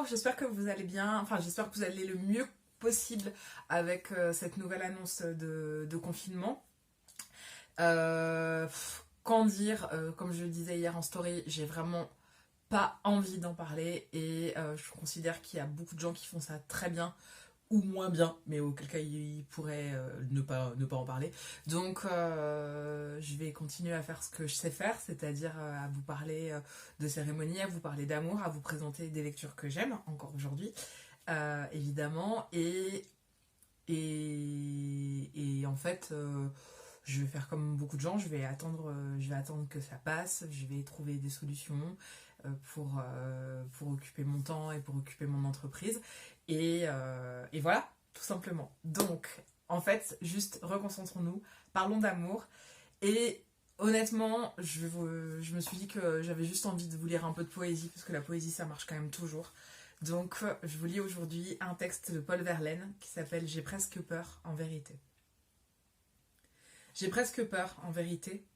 j'espère que vous allez bien, enfin j'espère que vous allez le mieux possible avec cette nouvelle annonce de confinement. Qu'en dire, comme je le disais hier en story, j'ai vraiment pas envie d'en parler et je considère qu'il y a beaucoup de gens qui font ça très bien ou moins bien, mais auquel cas ils pourraient ne pas en parler. Donc je vais continuer à faire ce que je sais faire, c'est-à-dire à vous parler de cérémonie, à vous parler d'amour, à vous présenter des lectures que j'aime encore aujourd'hui, évidemment, et en fait je vais faire comme beaucoup de gens, je vais attendre que ça passe, je vais trouver des solutions pour occuper mon temps et pour occuper mon entreprise. Et voilà, tout simplement. Donc, en fait, juste reconcentrons-nous, parlons d'amour. Et honnêtement, je me suis dit que j'avais juste envie de vous lire un peu de poésie, parce que la poésie, ça marche quand même toujours. Donc, je vous lis aujourd'hui un texte de Paul Verlaine qui s'appelle J'ai presque peur, en vérité. J'ai presque peur, en vérité,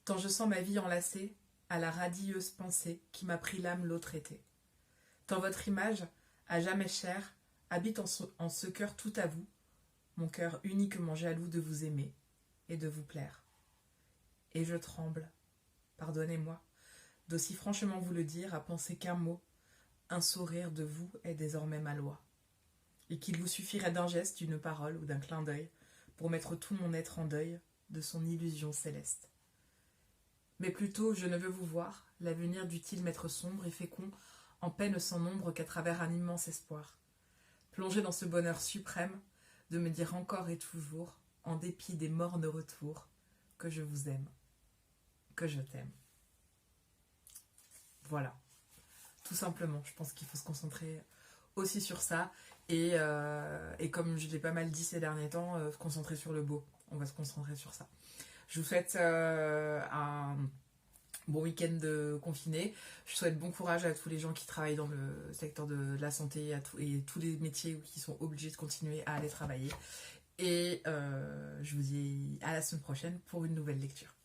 tant je sens ma vie enlacée à la radieuse pensée qui m'a pris l'âme l'autre été. Tant votre image, à jamais chère, habite en ce cœur tout à vous, mon cœur uniquement jaloux de vous aimer et de vous plaire. Et je tremble, pardonnez-moi, d'aussi franchement vous le dire, à penser qu'un mot, un sourire de vous est désormais ma loi, et qu'il vous suffirait d'un geste, d'une parole ou d'un clin d'œil pour mettre tout mon être en deuil de son illusion céleste. Mais plutôt, je ne veux vous voir, l'avenir dût-il m'être sombre et fécond, en peine sans nombre qu'à travers un immense espoir. Plongé dans ce bonheur suprême, de me dire encore et toujours, en dépit des mornes retours, que je vous aime, que je t'aime. Voilà, tout simplement, je pense qu'il faut se concentrer aussi sur ça, et comme je l'ai pas mal dit ces derniers temps, se concentrer sur le beau, on va se concentrer sur ça. Je vous souhaite un bon week-end de confiné. Je souhaite bon courage à tous les gens qui travaillent dans le secteur de la santé et tous les métiers qui sont obligés de continuer à aller travailler. Et je vous dis à la semaine prochaine pour une nouvelle lecture.